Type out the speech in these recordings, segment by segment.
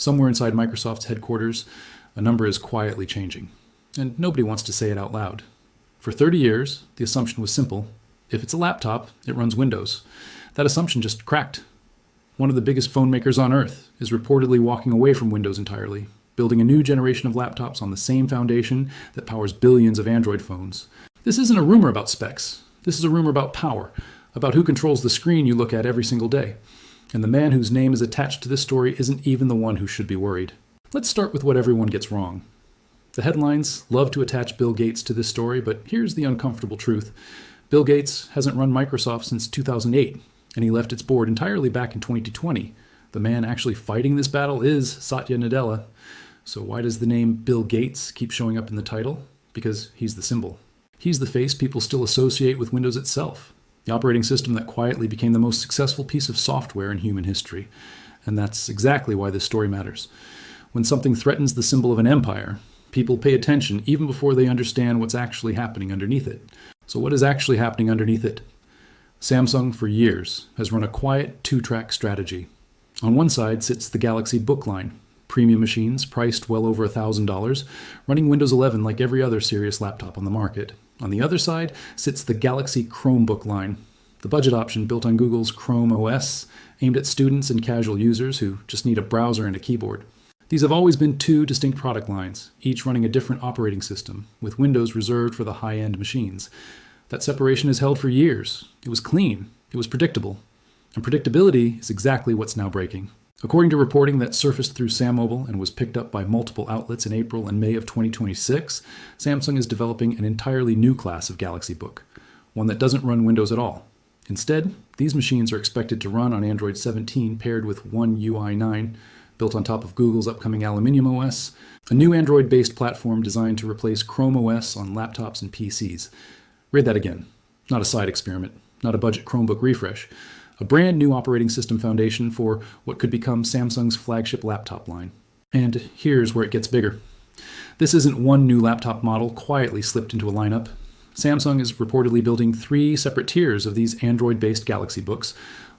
Somewhere inside Microsoft's headquarters, a number is quietly changing, and nobody wants to say it out loud. For 30 years, the assumption was simple. If it's a laptop, it runs Windows. That assumption just cracked. One of the biggest phone makers on Earth is reportedly walking away from Windows entirely, building a new generation of laptops on the same foundation that powers billions of Android phones. This isn't a rumor about specs. This is a rumor about power, about who controls the screen you look at every single day. And the man whose name is attached to this story isn't even the one who should be worried. Let's start with what everyone gets wrong. The headlines love to attach Bill Gates to this story, but here's the uncomfortable truth. Bill Gates hasn't run Microsoft since 2008, and he left its board entirely back in 2020. The man actually fighting this battle is Satya Nadella. So why does the name Bill Gates keep showing up in the title? Because he's the symbol. He's the face people still associate with Windows itself, the operating system that quietly became the most successful piece of software in human history. And that's exactly why this story matters. When something threatens the symbol of an empire, people pay attention even before they understand what's actually happening underneath it. So what is actually happening underneath it? Samsung, for years, has run a quiet two-track strategy. On one side sits the Galaxy Book line, premium machines priced well over $1,000, running Windows 11 like every other serious laptop on the market. On the other side sits the Galaxy Chromebook line, the budget option built on Google's ChromeOS, aimed at students and casual users who just need a browser and a keyboard. These have always been two distinct product lines, each running a different operating system, with Windows reserved for the high-end machines. That separation has held for years. It was clean. It was predictable. And predictability is exactly what's now breaking. According to reporting that surfaced through SamMobile and was picked up by multiple outlets in April and May of 2026, Samsung is developing an entirely new class of Galaxy Book, one that doesn't run Windows at all. Instead, these machines are expected to run on Android 17 paired with One UI 9, built on top of Google's upcoming Aluminium OS, a new Android-based platform designed to replace Chrome OS on laptops and PCs. Read that again. Not a side experiment, not a budget Chromebook refresh. A brand new operating system foundation for what could become Samsung's flagship laptop line. And here's where it gets bigger. This isn't one new laptop model quietly slipped into a lineup. Samsung is reportedly building 3 separate tiers of these Android-based Galaxy Books,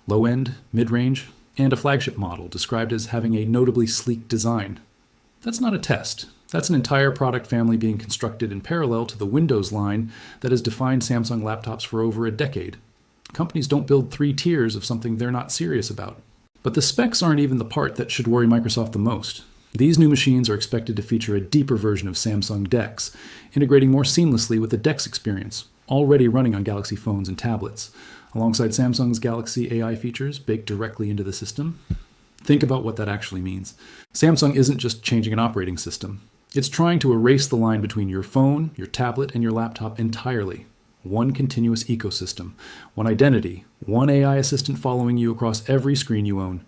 low-end, mid-range, and a flagship model described as having a notably sleek design. That's not a test. That's an entire product family being constructed in parallel to the Windows line that has defined Samsung laptops for over a decade. Companies don't build 3 tiers of something they're not serious about. But the specs aren't even the part that should worry Microsoft the most. These new machines are expected to feature a deeper version of Samsung DeX, integrating more seamlessly with the DeX experience, already running on Galaxy phones and tablets, alongside Samsung's Galaxy AI features baked directly into the system. Think about what that actually means. Samsung isn't just changing an operating system. It's trying to erase the line between your phone, your tablet, and your laptop entirely. One continuous ecosystem, one identity, one AI assistant following you across every screen you own.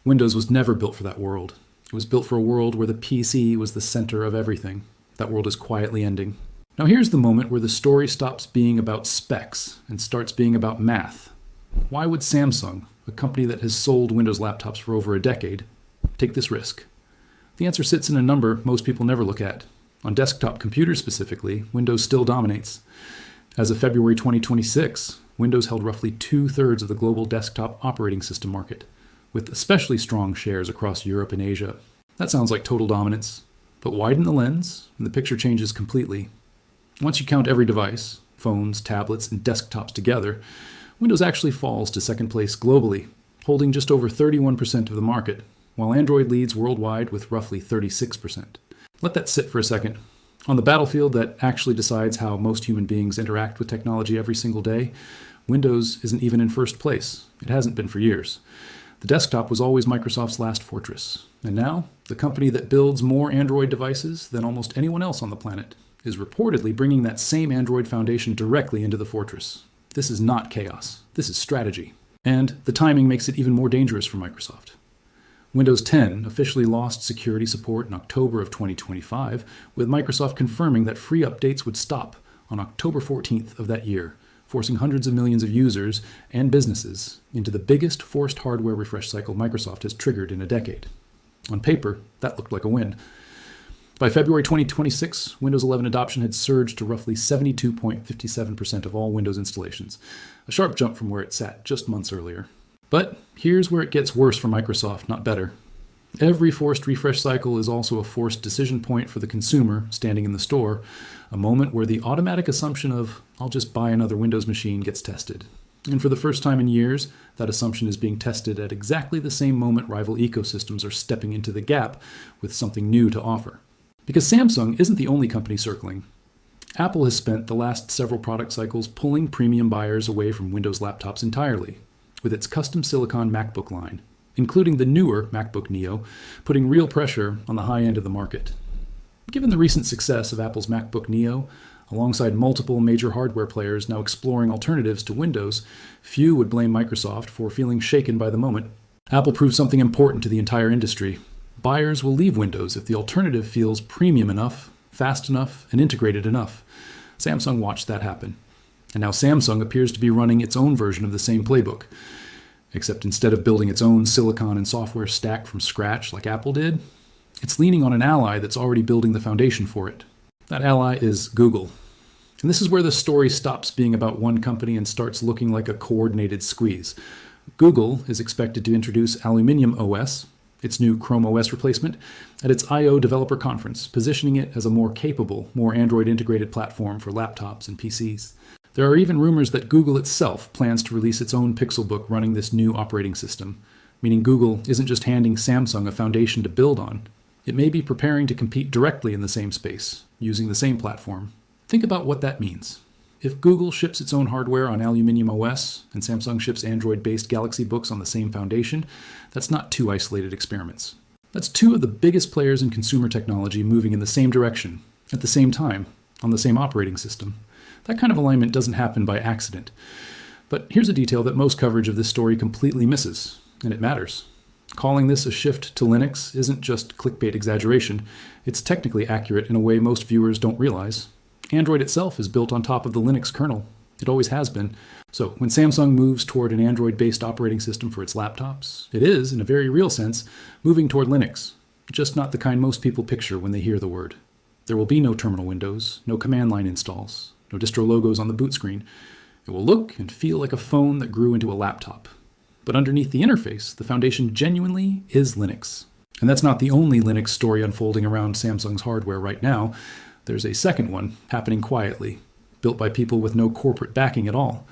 Windows was never built for that world. It was built for a world where the PC was the center of everything. That world is quietly ending. Now here's the moment where the story stops being about specs and starts being about math. Why would Samsung, a company that has sold Windows laptops for over a decade, take this risk? The answer sits in a number most people never look at. On desktop computers specifically, Windows still dominates. As of February 2026, Windows held roughly 2/3 of the global desktop operating system market, with especially strong shares across Europe and Asia. That sounds like total dominance, but widen the lens and the picture changes completely. Once you count every device, phones, tablets, and desktops together, Windows actually falls to second place globally, holding just over 31% of the market, while Android leads worldwide with roughly 36%. Let that sit for a second. On the battlefield that actually decides how most human beings interact with technology every single day, Windows isn't even in first place. It hasn't been for years. The desktop was always Microsoft's last fortress. And now, the company that builds more Android devices than almost anyone else on the planet is reportedly bringing that same Android foundation directly into the fortress. This is not chaos. This is strategy. And the timing makes it even more dangerous for Microsoft. Windows 10 officially lost security support in October of 2025, with Microsoft confirming that free updates would stop on October 14th of that year, forcing hundreds of millions of users and businesses into the biggest forced hardware refresh cycle Microsoft has triggered in a decade. On paper, that looked like a win. By February 2026, Windows 11 adoption had surged to roughly 72.57% of all Windows installations, a sharp jump from where it sat just months earlier. But here's where it gets worse for Microsoft, not better. Every forced refresh cycle is also a forced decision point for the consumer standing in the store, a moment where the automatic assumption of, I'll just buy another Windows machine, gets tested. And for the first time in years, that assumption is being tested at exactly the same moment rival ecosystems are stepping into the gap with something new to offer. Because Samsung isn't the only company circling. Apple has spent the last several product cycles pulling premium buyers away from Windows laptops entirely, with its custom silicon MacBook line, including the newer MacBook Neo, putting real pressure on the high end of the market. Given the recent success of Apple's MacBook Neo, alongside multiple major hardware players now exploring alternatives to Windows, few would blame Microsoft for feeling shaken by the moment. Apple proved something important to the entire industry. Buyers will leave Windows if the alternative feels premium enough, fast enough, and integrated enough. Samsung watched that happen. And now Samsung appears to be running its own version of the same playbook. Except instead of building its own silicon and software stack from scratch like Apple did, it's leaning on an ally that's already building the foundation for it. That ally is Google. And this is where the story stops being about one company and starts looking like a coordinated squeeze. Google is expected to introduce Aluminium OS, its new Chrome OS replacement, at its I/O developer conference, positioning it as a more capable, more Android-integrated platform for laptops and PCs. There are even rumors that Google itself plans to release its own Pixelbook running this new operating system, meaning Google isn't just handing Samsung a foundation to build on. It may be preparing to compete directly in the same space, using the same platform. Think about what that means. If Google ships its own hardware on Aluminium OS and Samsung ships Android-based Galaxy books on the same foundation, that's not two isolated experiments. That's two of the biggest players in consumer technology moving in the same direction, at the same time, on the same operating system. That kind of alignment doesn't happen by accident. But here's a detail that most coverage of this story completely misses, and it matters. Calling this a shift to Linux isn't just clickbait exaggeration. It's technically accurate in a way most viewers don't realize. Android itself is built on top of the Linux kernel. It always has been. So when Samsung moves toward an Android-based operating system for its laptops, it is, in a very real sense, moving toward Linux, just not the kind most people picture when they hear the word. There will be no terminal windows, no command line installs, no distro logos on the boot screen. It will look and feel like a phone that grew into a laptop. But underneath the interface, the foundation genuinely is Linux. And that's not the only Linux story unfolding around Samsung's hardware right now. There's a second one happening quietly, built by people with no corporate backing at all.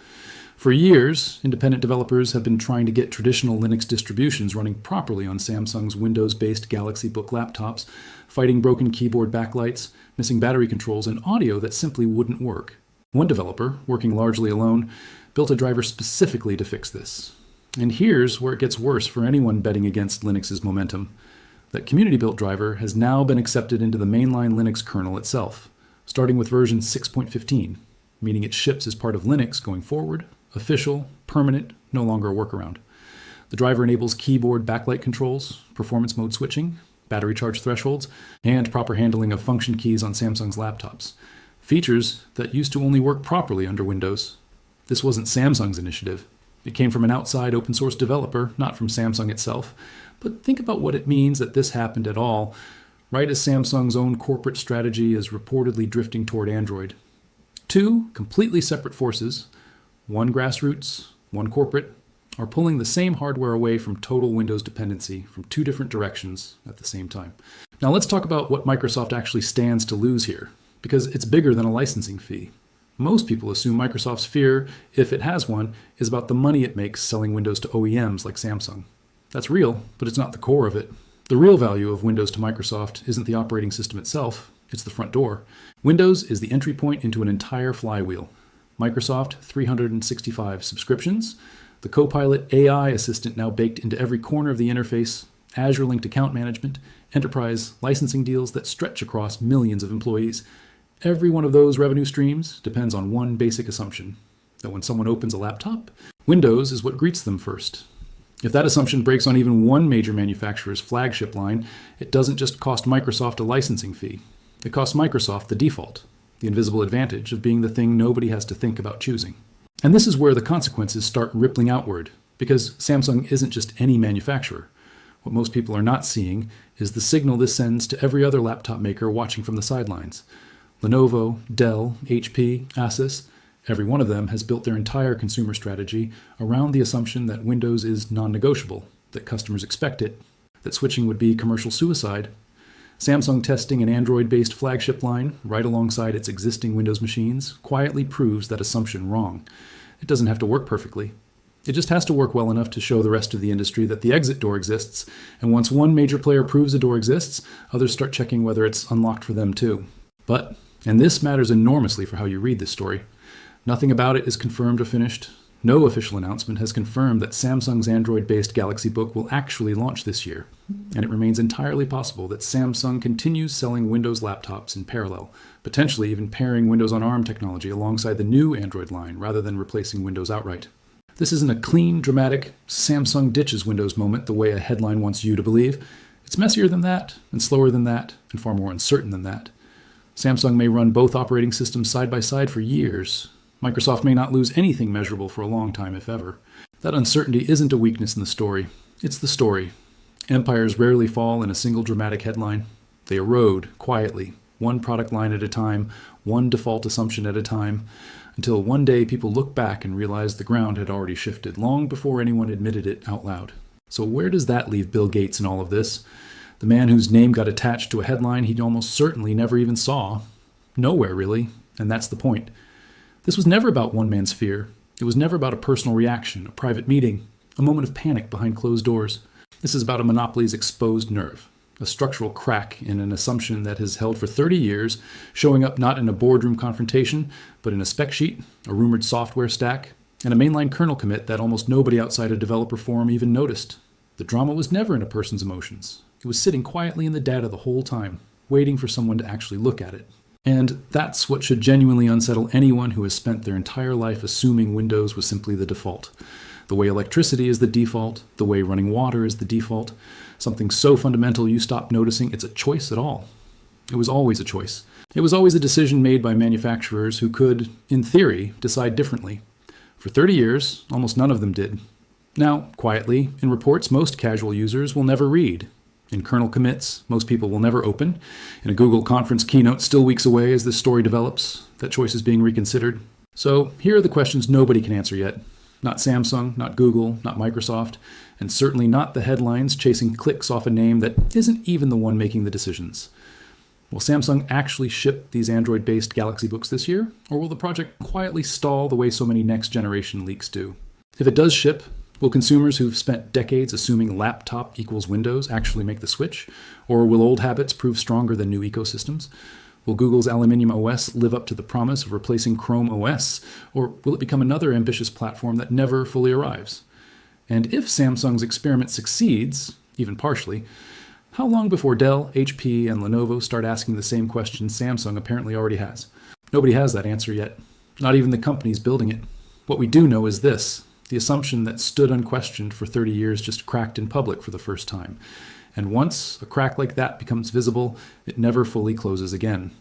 For years, independent developers have been trying to get traditional Linux distributions running properly on Samsung's Windows-based Galaxy Book laptops, fighting broken keyboard backlights, missing battery controls, and audio that simply wouldn't work. One developer, working largely alone, built a driver specifically to fix this. And here's where it gets worse for anyone betting against Linux's momentum. That community-built driver has now been accepted into the mainline Linux kernel itself, starting with version 6.15, meaning it ships as part of Linux going forward, official, permanent, no longer a workaround. The driver enables keyboard backlight controls, performance mode switching, battery charge thresholds, and proper handling of function keys on Samsung's laptops. Features that used to only work properly under Windows. This wasn't Samsung's initiative. It came from an outside open source developer, not from Samsung itself. But think about what it means that this happened at all, right as Samsung's own corporate strategy is reportedly drifting toward Android. Two completely separate forces, one grassroots, one corporate, are pulling the same hardware away from total Windows dependency from two different directions at the same time. Now let's talk about what Microsoft actually stands to lose here, because it's bigger than a licensing fee. Most people assume Microsoft's fear, if it has one, is about the money it makes selling Windows to OEMs like Samsung. That's real, but it's not the core of it. The real value of Windows to Microsoft isn't the operating system itself, it's the front door. Windows is the entry point into an entire flywheel. Microsoft 365 subscriptions, the Copilot AI assistant now baked into every corner of the interface, Azure-linked account management, enterprise licensing deals that stretch across millions of employees. Every one of those revenue streams depends on one basic assumption, that when someone opens a laptop, Windows is what greets them first. If that assumption breaks on even one major manufacturer's flagship line, it doesn't just cost Microsoft a licensing fee. It costs Microsoft the default, the invisible advantage of being the thing nobody has to think about choosing. And this is where the consequences start rippling outward, because Samsung isn't just any manufacturer. What most people are not seeing is the signal this sends to every other laptop maker watching from the sidelines. Lenovo, Dell, HP, Asus, every one of them has built their entire consumer strategy around the assumption that Windows is non-negotiable, that customers expect it. that switching would be commercial suicide. Samsung testing an Android-based flagship line right alongside its existing Windows machines quietly proves that assumption wrong. It doesn't have to work perfectly. It just has to work well enough to show the rest of the industry that the exit door exists, and once one major player proves a door exists, others start checking whether it's unlocked for them too. But, and this matters enormously for how you read this story, nothing about it is confirmed or finished. No official announcement has confirmed that Samsung's Android-based Galaxy Book will actually launch this year, and it remains entirely possible that Samsung continues selling Windows laptops in parallel, potentially even pairing Windows on ARM technology alongside the new Android line rather than replacing Windows outright. This isn't a clean, dramatic, Samsung ditches Windows moment the way a headline wants you to believe. It's messier than that, and slower than that, and far more uncertain than that. Samsung may run both operating systems side by side for years. Microsoft may not lose anything measurable for a long time, if ever. That uncertainty isn't a weakness in the story. It's the story. Empires rarely fall in a single dramatic headline. They erode quietly, one product line at a time, one default assumption at a time, until one day people look back and realize the ground had already shifted long before anyone admitted it out loud. So where does that leave Bill Gates in all of this? The man whose name got attached to a headline he almost certainly never even saw? Nowhere, really, and that's the point. This was never about one man's fear. It was never about a personal reaction, a private meeting, a moment of panic behind closed doors. This is about a monopoly's exposed nerve, a structural crack in an assumption that has held for 30 years, showing up not in a boardroom confrontation, but in a spec sheet, a rumored software stack, and a mainline kernel commit that almost nobody outside a developer forum even noticed. The drama was never in a person's emotions. It was sitting quietly in the data the whole time, waiting for someone to actually look at it. And that's what should genuinely unsettle anyone who has spent their entire life assuming Windows was simply the default. The way electricity is the default, the way running water is the default, something so fundamental you stop noticing it's a choice at all. It was always a choice. It was always a decision made by manufacturers who could, in theory, decide differently. For 30 years, almost none of them did. Now, quietly, in reports most casual users will never read. In kernel commits, most people will never open. In a Google conference keynote still weeks away as this story develops, that choice is being reconsidered. So here are the questions nobody can answer yet. Not Samsung, not Google, not Microsoft, and certainly not the headlines chasing clicks off a name that isn't even the one making the decisions. Will Samsung actually ship these Android-based Galaxy Books this year, or will the project quietly stall the way so many next-generation leaks do? If it does ship, will consumers who've spent decades assuming laptop equals Windows actually make the switch? Or will old habits prove stronger than new ecosystems? Will Google's Aluminium OS live up to the promise of replacing ChromeOS? Or will it become another ambitious platform that never fully arrives? And if Samsung's experiment succeeds, even partially, how long before Dell, HP, and Lenovo start asking the same questions Samsung apparently already has? Nobody has that answer yet. Not even the companies building it. What we do know is this. The assumption that stood unquestioned for 30 years just cracked in public for the first time. And once a crack like that becomes visible, it never fully closes again.